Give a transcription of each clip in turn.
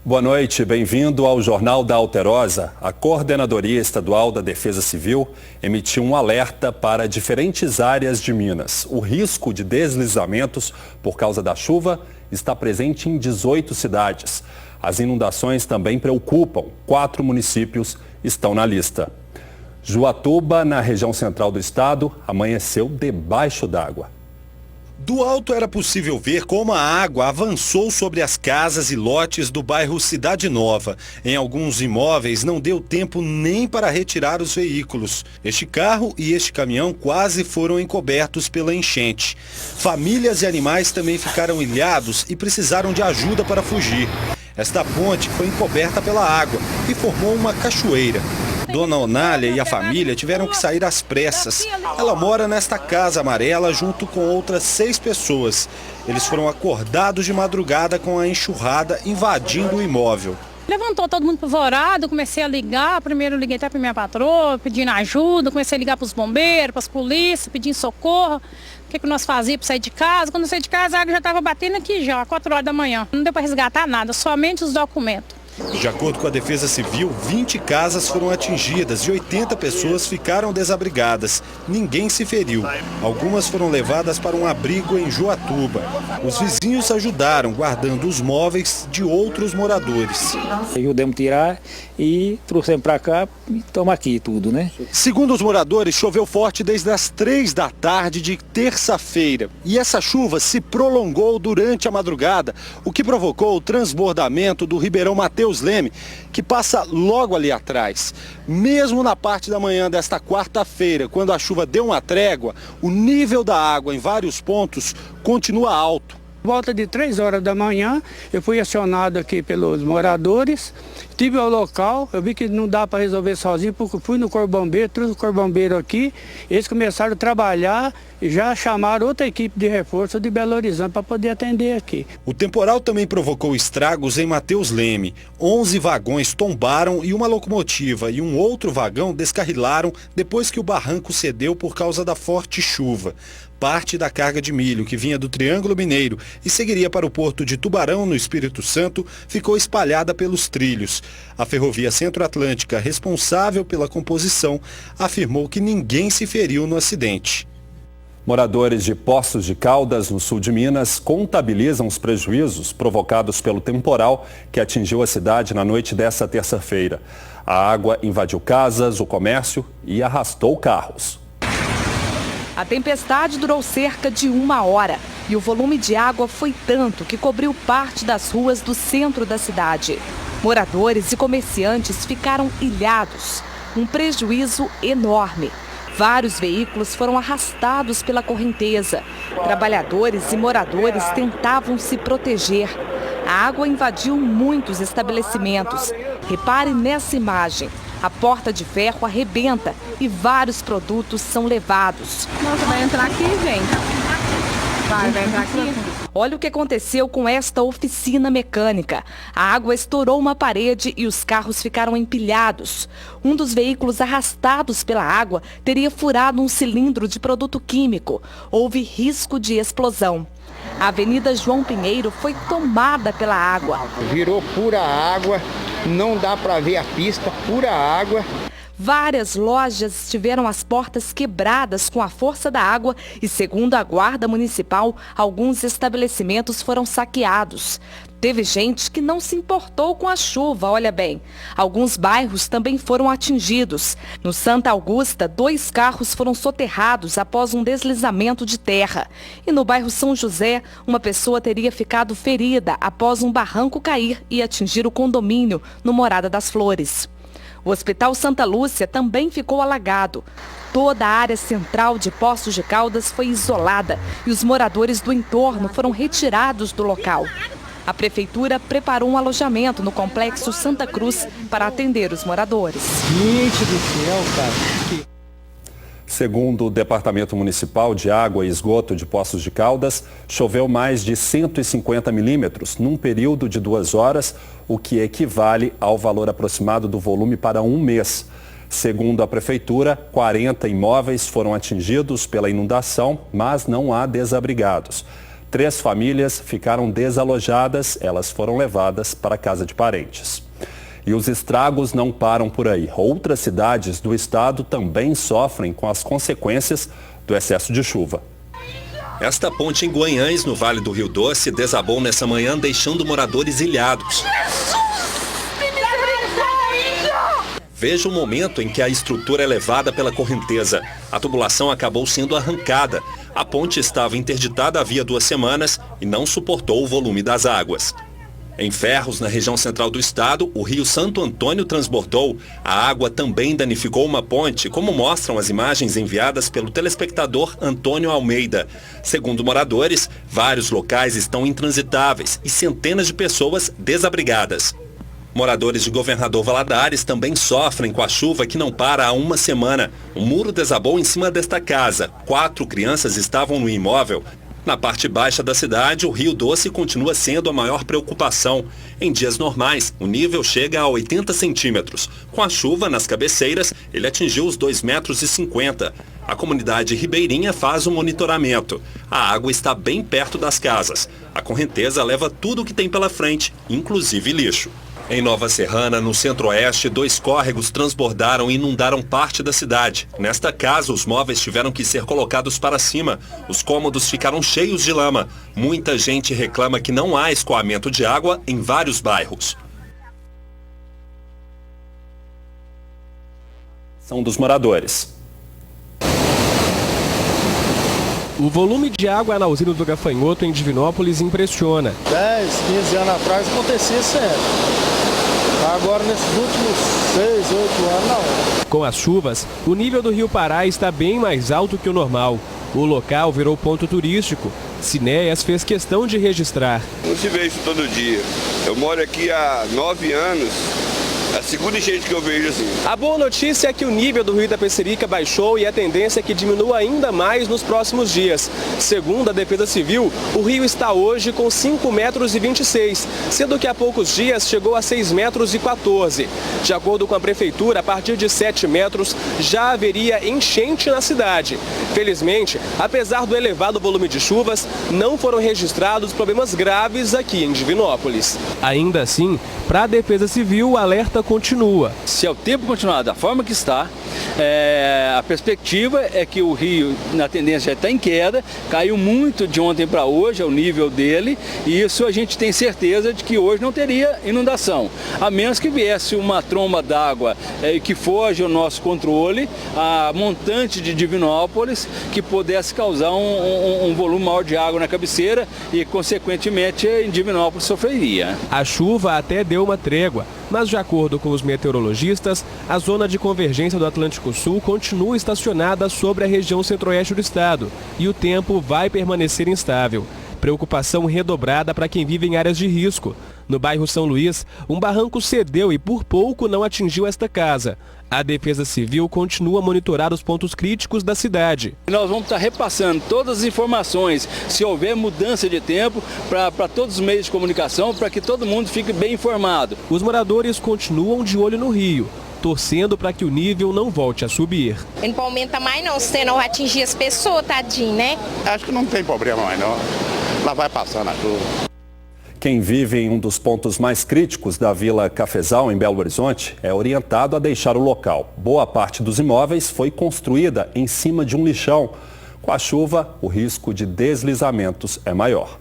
Boa noite, bem-vindo ao Jornal da Alterosa. A Coordenadoria Estadual da Defesa Civil emitiu um alerta para diferentes áreas de Minas. O risco de deslizamentos por causa da chuva está presente em 18 cidades. As inundações também preocupam. 4 municípios estão na lista. Juatuba, na região central do estado, amanheceu debaixo d'água. Do alto era possível ver como a água avançou sobre as casas e lotes do bairro Cidade Nova. Em alguns imóveis não deu tempo nem para retirar os veículos. Este carro e este caminhão quase foram encobertos pela enchente. Famílias e animais também ficaram ilhados e precisaram de ajuda para fugir. Esta ponte foi encoberta pela água e formou uma cachoeira. Dona Onália e a família tiveram que sair às pressas. Ela mora nesta casa amarela junto com outras 6 pessoas. Eles foram acordados de madrugada com a enxurrada invadindo o imóvel. Levantou todo mundo apavorado, comecei a ligar. Primeiro liguei até para minha patroa, pedindo ajuda. Comecei a ligar para os bombeiros, para as polícias, pedindo socorro. O que nós fazíamos para sair de casa? Quando eu saí de casa, a água já estava batendo aqui já, 4 horas da manhã. Não deu para resgatar nada, somente os documentos. De acordo com a Defesa Civil, 20 casas foram atingidas e 80 pessoas ficaram desabrigadas. Ninguém se feriu. Algumas foram levadas para um abrigo em Juatuba. Os vizinhos ajudaram, guardando os móveis de outros moradores. Ajudamos a tirar e trouxemos para cá e estamos aqui tudo, né? Segundo os moradores, choveu forte desde as 3 da tarde de terça-feira. E essa chuva se prolongou durante a madrugada, o que provocou o transbordamento do Ribeirão Mateus Leme, que passa logo ali atrás. Mesmo na parte da manhã desta quarta-feira, quando a chuva deu uma trégua, o nível da água em vários pontos continua alto. Volta de 3 horas da manhã, eu fui acionado aqui pelos moradores, estive ao local, eu vi que não dá para resolver sozinho, porque fui no Corpo Bombeiro, trouxe o Corpo Bombeiro aqui, eles começaram a trabalhar e já chamaram outra equipe de reforço de Belo Horizonte para poder atender aqui. O temporal também provocou estragos em Mateus Leme. 11 vagões tombaram e uma locomotiva e um outro vagão descarrilaram depois que o barranco cedeu por causa da forte chuva. Parte da carga de milho que vinha do Triângulo Mineiro e seguiria para o porto de Tubarão, no Espírito Santo, ficou espalhada pelos trilhos. A Ferrovia Centro-Atlântica, responsável pela composição, afirmou que ninguém se feriu no acidente. Moradores de Poços de Caldas, no sul de Minas, contabilizam os prejuízos provocados pelo temporal que atingiu a cidade na noite desta terça-feira. A água invadiu casas, o comércio e arrastou carros. A tempestade durou cerca de 1 hora e o volume de água foi tanto que cobriu parte das ruas do centro da cidade. Moradores e comerciantes ficaram ilhados, um prejuízo enorme. Vários veículos foram arrastados pela correnteza. Trabalhadores e moradores tentavam se proteger. A água invadiu muitos estabelecimentos. Repare nessa imagem. A porta de ferro arrebenta e vários produtos são levados. Nossa, vai entrar aqui, gente. Vai entrar aqui. Olha o que aconteceu com esta oficina mecânica. A água estourou uma parede e os carros ficaram empilhados. Um dos veículos arrastados pela água teria furado um cilindro de produto químico. Houve risco de explosão. A Avenida João Pinheiro foi tomada pela água. Virou pura água, não dá para ver a pista, pura água. Várias lojas tiveram as portas quebradas com a força da água e, segundo a Guarda Municipal, alguns estabelecimentos foram saqueados. Teve gente que não se importou com a chuva, olha bem. Alguns bairros também foram atingidos. No Santa Augusta, 2 carros foram soterrados após um deslizamento de terra. E no bairro São José, uma pessoa teria ficado ferida após um barranco cair e atingir o condomínio no Morada das Flores. O Hospital Santa Lúcia também ficou alagado. Toda a área central de Poços de Caldas foi isolada e os moradores do entorno foram retirados do local. A prefeitura preparou um alojamento no complexo Santa Cruz para atender os moradores. Gente do céu, cara. Segundo o Departamento Municipal de Água e Esgoto de Poços de Caldas, choveu mais de 150 milímetros num período de 2 horas, o que equivale ao valor aproximado do volume para um mês. Segundo a Prefeitura, 40 imóveis foram atingidos pela inundação, mas não há desabrigados. 3 famílias ficaram desalojadas, elas foram levadas para a casa de parentes. E os estragos não param por aí. Outras cidades do estado também sofrem com as consequências do excesso de chuva. Esta ponte em Guanhães, no Vale do Rio Doce, desabou nessa manhã, deixando moradores ilhados. Veja o momento em que a estrutura é levada pela correnteza. A tubulação acabou sendo arrancada. A ponte estava interditada havia 2 semanas e não suportou o volume das águas. Em Ferros, na região central do estado, o rio Santo Antônio transbordou. A água também danificou uma ponte, como mostram as imagens enviadas pelo telespectador Antônio Almeida. Segundo moradores, vários locais estão intransitáveis e centenas de pessoas desabrigadas. Moradores de Governador Valadares também sofrem com a chuva que não para há 1 semana. Um muro desabou em cima desta casa. 4 crianças estavam no imóvel. Na parte baixa da cidade, o Rio Doce continua sendo a maior preocupação. Em dias normais, o nível chega a 80 centímetros. Com a chuva nas cabeceiras, ele atingiu os 2,50 metros. A comunidade ribeirinha faz o monitoramento. A água está bem perto das casas. A correnteza leva tudo o que tem pela frente, inclusive lixo. Em Nova Serrana, no centro-oeste, 2 córregos transbordaram e inundaram parte da cidade. Nesta casa, os móveis tiveram que ser colocados para cima. Os cômodos ficaram cheios de lama. Muita gente reclama que não há escoamento de água em vários bairros. São dos moradores. O volume de água na usina do Gafanhoto, em Divinópolis, impressiona. 10, 15 anos atrás acontecia sempre. Agora, nesses últimos 6, 8 anos, não. Com as chuvas, o nível do Rio Pará está bem mais alto que o normal. O local virou ponto turístico. Cinéas fez questão de registrar. Não se vê isso todo dia. Eu moro aqui há 9 anos. É a segunda enchente que eu vejo assim. A boa notícia é que o nível do Rio Itapecerica baixou e a tendência é que diminua ainda mais nos próximos dias. Segundo a Defesa Civil, o rio está hoje com 5,26 metros, sendo que há poucos dias chegou a 6,14 metros. De acordo com a Prefeitura, a partir de 7 metros já haveria enchente na cidade. Felizmente, apesar do elevado volume de chuvas, não foram registrados problemas graves aqui em Divinópolis. Ainda assim, para a Defesa Civil, o alerta continua. Se o tempo continuar da forma que está, a perspectiva é que o rio, na tendência, está em queda, caiu muito de ontem para hoje, o nível dele, e isso a gente tem certeza de que hoje não teria inundação, a menos que viesse uma tromba d'água que foge ao nosso controle, a montante de Divinópolis, que pudesse causar um volume maior de água na cabeceira e, consequentemente, em Divinópolis sofreria. A chuva até deu uma trégua, mas de acordo com os meteorologistas, a zona de convergência do Atlântico Sul continua estacionada sobre a região centro-oeste do estado e o tempo vai permanecer instável. Preocupação redobrada para quem vive em áreas de risco. No bairro São Luís, um barranco cedeu e por pouco não atingiu esta casa. A Defesa Civil continua a monitorar os pontos críticos da cidade. Nós vamos estar repassando todas as informações, se houver mudança de tempo, para todos os meios de comunicação, para que todo mundo fique bem informado. Os moradores continuam de olho no rio, torcendo para que o nível não volte a subir. Ele não aumenta mais não, senão vai atingir as pessoas, tadinho, né? Acho que não tem problema mais não. Lá vai passando a chuva. Quem vive em um dos pontos mais críticos da Vila Cafezal, em Belo Horizonte, é orientado a deixar o local. Boa parte dos imóveis foi construída em cima de um lixão. Com a chuva, o risco de deslizamentos é maior.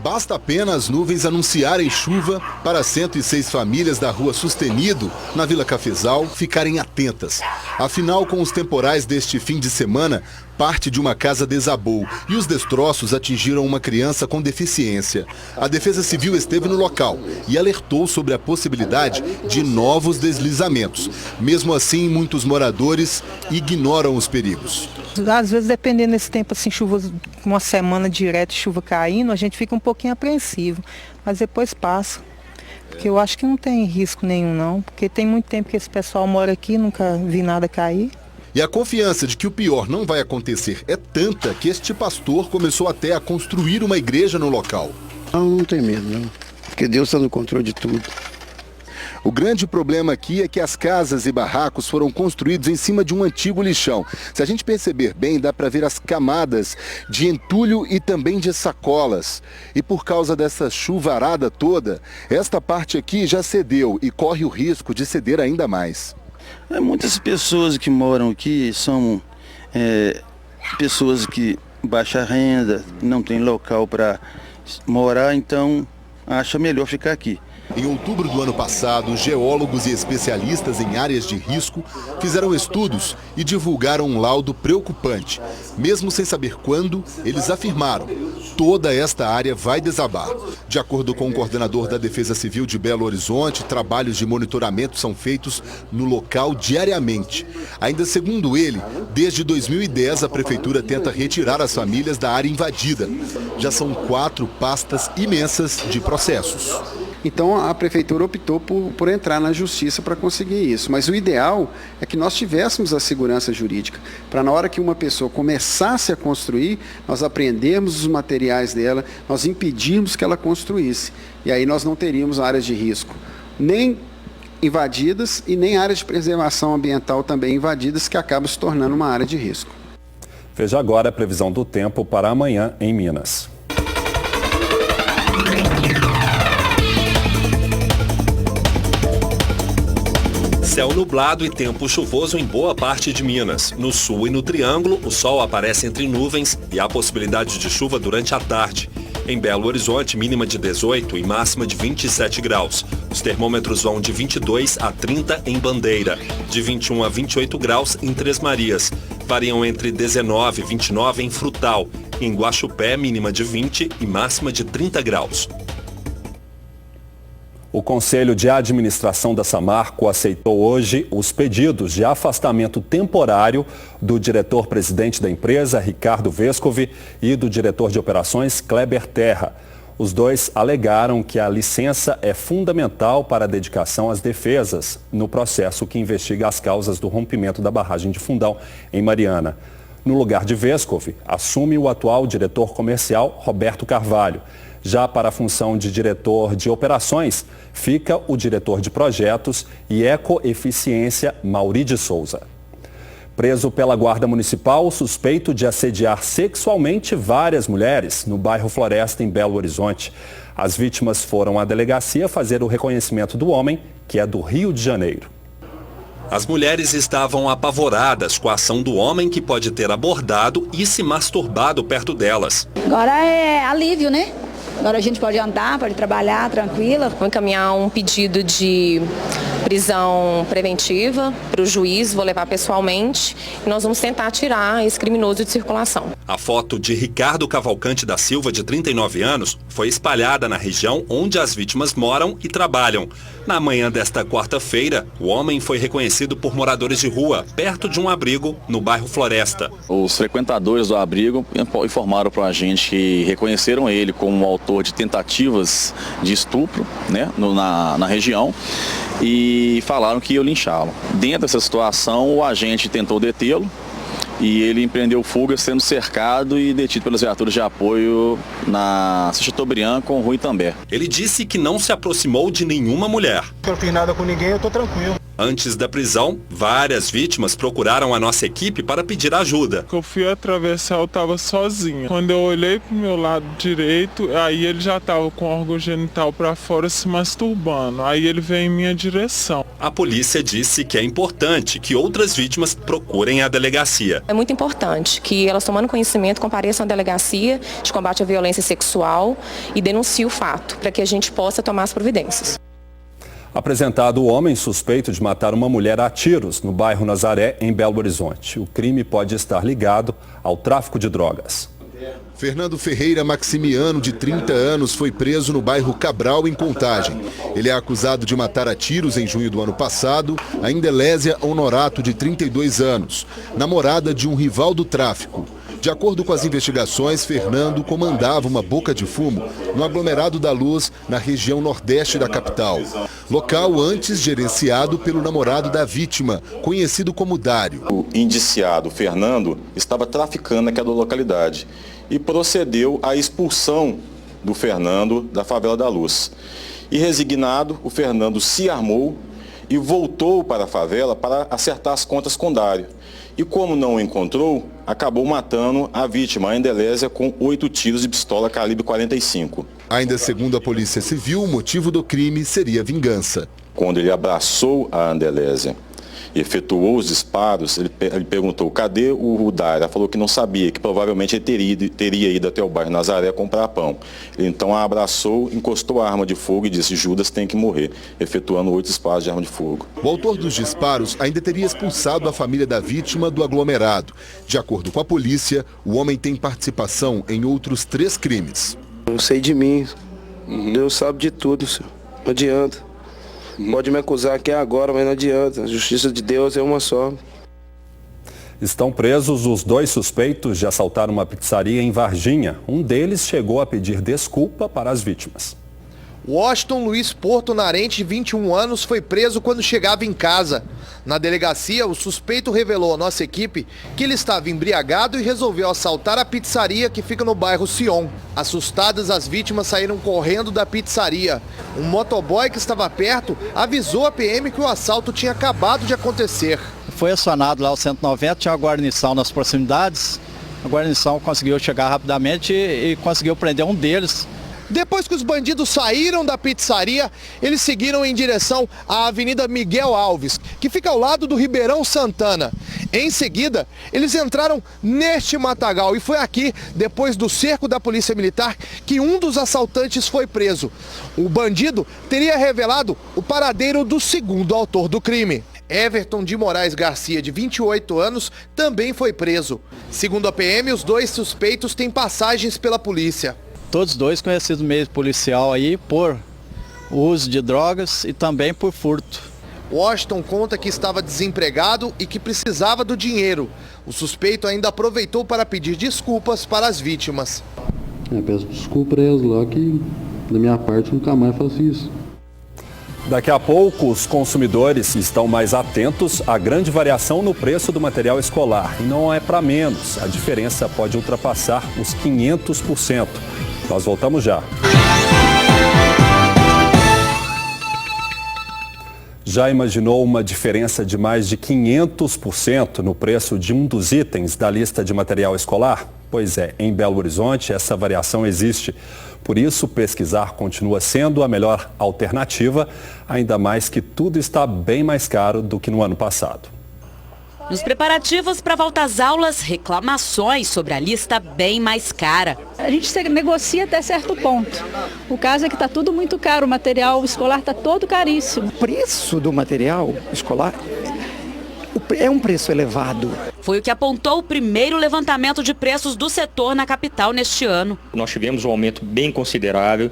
Basta apenas as nuvens anunciarem chuva para 106 famílias da Rua Sustenido, na Vila Cafezal, ficarem atentas. Afinal, com os temporais deste fim de semana, parte de uma casa desabou e os destroços atingiram uma criança com deficiência. A Defesa Civil esteve no local e alertou sobre a possibilidade de novos deslizamentos. Mesmo assim, muitos moradores ignoram os perigos. Às vezes, dependendo desse tempo, assim, chuva, uma semana direto, chuva caindo, a gente fica um pouquinho apreensivo, mas depois passa. Porque eu acho que não tem risco nenhum não, porque tem muito tempo que esse pessoal mora aqui, nunca vi nada cair. E a confiança de que o pior não vai acontecer é tanta que este pastor começou até a construir uma igreja no local. Não tem medo não, porque Deus está no controle de tudo. O grande problema aqui é que as casas e barracos foram construídos em cima de um antigo lixão. Se a gente perceber bem, dá para ver as camadas de entulho e também de sacolas. E por causa dessa chuvarada toda, esta parte aqui já cedeu e corre o risco de ceder ainda mais. Muitas pessoas que moram aqui são pessoas que baixa renda, não tem local para morar, então acha melhor ficar aqui. Em outubro do ano passado, geólogos e especialistas em áreas de risco fizeram estudos e divulgaram um laudo preocupante. Mesmo sem saber quando, eles afirmaram: toda esta área vai desabar. De acordo com o coordenador da Defesa Civil de Belo Horizonte, trabalhos de monitoramento são feitos no local diariamente. Ainda segundo ele, desde 2010 a prefeitura tenta retirar as famílias da área invadida. Já são 4 pastas imensas de processos. Então a prefeitura optou por entrar na justiça para conseguir isso. Mas o ideal é que nós tivéssemos a segurança jurídica, para na hora que uma pessoa começasse a construir, nós apreendermos os materiais dela, nós impedirmos que ela construísse. E aí nós não teríamos áreas de risco, nem invadidas e nem áreas de preservação ambiental também invadidas, que acabam se tornando uma área de risco. Veja agora a previsão do tempo para amanhã em Minas. Céu nublado e tempo chuvoso em boa parte de Minas. No sul e no Triângulo, o sol aparece entre nuvens e há possibilidade de chuva durante a tarde. Em Belo Horizonte, mínima de 18 e máxima de 27 graus. Os termômetros vão de 22 a 30 em Bandeira, de 21 a 28 graus em Três Marias. Variam entre 19 e 29 em Frutal. Em Guaxupé, mínima de 20 e máxima de 30 graus. O Conselho de Administração da Samarco aceitou hoje os pedidos de afastamento temporário do diretor-presidente da empresa, Ricardo Vescovi, e do diretor de operações, Kleber Terra. Os dois alegaram que a licença é fundamental para a dedicação às defesas no processo que investiga as causas do rompimento da barragem de Fundão, em Mariana. No lugar de Vescovi, assume o atual diretor comercial, Roberto Carvalho. Já para a função de diretor de operações, fica o diretor de projetos e ecoeficiência, Mauri de Souza. Preso pela Guarda Municipal, suspeito de assediar sexualmente várias mulheres no bairro Floresta, em Belo Horizonte. As vítimas foram à delegacia fazer o reconhecimento do homem, que é do Rio de Janeiro. As mulheres estavam apavoradas com a ação do homem, que pode ter abordado e se masturbado perto delas. Agora é alívio, né? Agora a gente pode andar, pode trabalhar tranquila. Vou encaminhar um pedido de prisão preventiva para o juiz, vou levar pessoalmente e nós vamos tentar tirar esse criminoso de circulação. A foto de Ricardo Cavalcante da Silva, de 39 anos, foi espalhada na região onde as vítimas moram e trabalham. Na manhã desta quarta-feira, o homem foi reconhecido por moradores de rua, perto de um abrigo no bairro Floresta. Os frequentadores do abrigo informaram para a gente que reconheceram ele como autor de tentativas de estupro, né, na região, e falaram que iam linchá-lo. Dentro dessa situação, o agente tentou detê-lo e ele empreendeu fuga, sendo cercado e detido pelas viaturas de apoio na Chateaubriand com Rui També. Ele disse que não se aproximou de nenhuma mulher. Eu não fiz nada com ninguém, eu tô tranquilo. Antes da prisão, várias vítimas procuraram a nossa equipe para pedir ajuda. Eu fui atravessar, eu estava sozinha. Quando eu olhei para o meu lado direito, aí ele já estava com o órgão genital para fora se masturbando. Aí ele veio em minha direção. A polícia disse que é importante que outras vítimas procurem a delegacia. É muito importante que elas, tomando conhecimento, compareçam à delegacia de combate à violência sexual e denunciem o fato, para que a gente possa tomar as providências. Apresentado o homem suspeito de matar uma mulher a tiros no bairro Nazaré, em Belo Horizonte. O crime pode estar ligado ao tráfico de drogas. Fernando Ferreira Maximiano, de 30 anos, foi preso no bairro Cabral, em Contagem. Ele é acusado de matar a tiros em junho do ano passado a Indelésia Honorato, de 32 anos, namorada de um rival do tráfico. De acordo com as investigações, Fernando comandava uma boca de fumo no aglomerado da Luz, na região nordeste da capital. Local antes gerenciado pelo namorado da vítima, conhecido como Dário. O indiciado Fernando estava traficando naquela localidade e procedeu à expulsão do Fernando da Favela da Luz. E resignado, o Fernando se armou e voltou para a favela para acertar as contas com Dário. E como não o encontrou, acabou matando a vítima, a Andelésia, com 8 tiros de pistola calibre 45. Ainda segundo a Polícia Civil, o motivo do crime seria vingança. Quando ele abraçou a Andelésia e efetuou os disparos, ele perguntou, cadê o Dário? Ela falou que não sabia, que provavelmente ele teria ido até o bairro Nazaré comprar pão. Ele então a abraçou, encostou a arma de fogo e disse, Judas tem que morrer, efetuando 8 disparos de arma de fogo. O autor dos disparos ainda teria expulsado a família da vítima do aglomerado. De acordo com a polícia, o homem tem participação em outros 3 crimes. Não sei de mim, Deus sabe de tudo, senhor. Não adianta. Pode me acusar aqui agora, mas não adianta. A justiça de Deus é uma só. Estão presos os 2 suspeitos de assaltar uma pizzaria em Varginha. Um deles chegou a pedir desculpa para as vítimas. Washington Luiz Porto Narente, de 21 anos, foi preso quando chegava em casa. Na delegacia, o suspeito revelou à nossa equipe que ele estava embriagado e resolveu assaltar a pizzaria que fica no bairro Sion. Assustadas, as vítimas saíram correndo da pizzaria. Um motoboy que estava perto avisou a PM que o assalto tinha acabado de acontecer. Foi acionado lá o 190, tinha uma guarnição nas proximidades. A guarnição conseguiu chegar rapidamente e conseguiu prender um deles. Depois que os bandidos saíram da pizzaria, eles seguiram em direção à Avenida Miguel Alves, que fica ao lado do Ribeirão Santana. Em seguida, eles entraram neste matagal e foi aqui, depois do cerco da Polícia Militar, que um dos assaltantes foi preso. O bandido teria revelado o paradeiro do segundo autor do crime. Everton de Moraes Garcia, de 28 anos, também foi preso. Segundo a PM, os 2 suspeitos têm passagens pela polícia. Todos 2 conhecidos no meio policial aí por uso de drogas e também por furto. Washington conta que estava desempregado e que precisava do dinheiro. O suspeito ainda aproveitou para pedir desculpas para as vítimas. Peço desculpa para eles lá que, da minha parte, nunca mais faço isso. Daqui a pouco, os consumidores estão mais atentos à grande variação no preço do material escolar. E não é para menos. A diferença pode ultrapassar os 500%. Nós voltamos já. Já imaginou uma diferença de mais de 500% no preço de um dos itens da lista de material escolar? Pois é, em Belo Horizonte essa variação existe. Por isso, pesquisar continua sendo a melhor alternativa, ainda mais que tudo está bem mais caro do que no ano passado. Nos preparativos para a volta às aulas, reclamações sobre a lista bem mais cara. A gente negocia até certo ponto. O caso é que está tudo muito caro, o material escolar está todo caríssimo. O preço do material escolar é um preço elevado. Foi o que apontou o primeiro levantamento de preços do setor na capital neste ano. Nós tivemos um aumento bem considerável.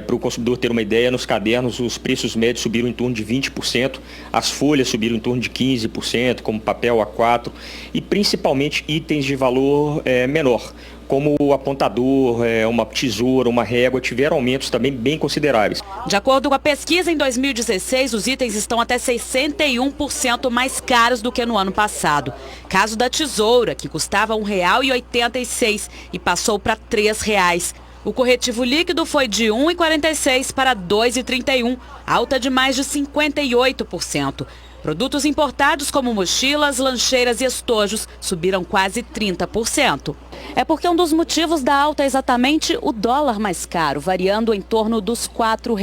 Para o consumidor ter uma ideia, nos cadernos os preços médios subiram em torno de 20%, as folhas subiram em torno de 15%, como papel A4 e principalmente itens de valor menor, como o apontador, uma tesoura, uma régua, tiveram aumentos também bem consideráveis. De acordo com a pesquisa, em 2016, os itens estão até 61% mais caros do que no ano passado. Caso da tesoura, que custava R$ 1,86 e passou para R$ 3. O corretivo líquido foi de R$ 1,46 para R$ 2,31, alta de mais de 58%. Produtos importados como mochilas, lancheiras e estojos subiram quase 30%. É porque um dos motivos da alta é exatamente o dólar mais caro, variando em torno dos R$ 4.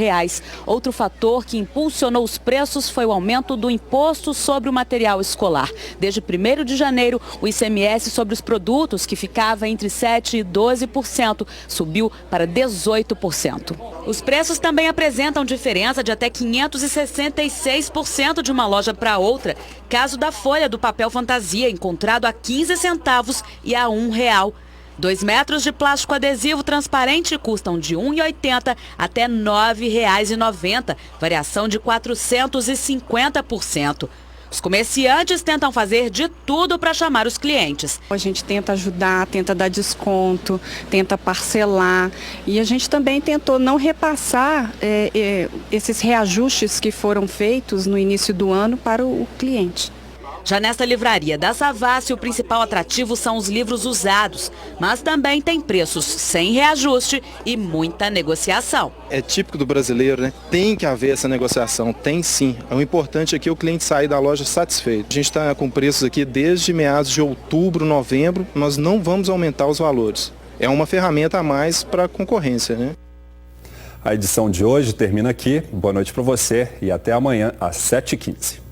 Outro fator que impulsionou os preços foi o aumento do imposto sobre o material escolar. Desde 1º de janeiro, o ICMS sobre os produtos, que ficava entre 7% e 12%, subiu para 18%. Os preços também apresentam diferença de até 566% de uma loja para outra. Caso da folha do papel fantasia, encontrado a 15 centavos e a R$ 1. 2 metros de plástico adesivo transparente custam de R$ 1,80 até R$ 9,90, variação de 450%. Os comerciantes tentam fazer de tudo para chamar os clientes. A gente tenta ajudar, tenta dar desconto, tenta parcelar e a gente também tentou não repassar esses reajustes que foram feitos no início do ano para o cliente. Já nesta livraria da Savassi, o principal atrativo são os livros usados, mas também tem preços sem reajuste e muita negociação. É típico do brasileiro, né? Tem que haver essa negociação, tem sim. O importante aqui é o cliente sair da loja satisfeito. A gente está com preços aqui desde meados de outubro, novembro, nós não vamos aumentar os valores. É uma ferramenta a mais para a concorrência, né? A edição de hoje termina aqui. Boa noite para você e até amanhã às 7h15.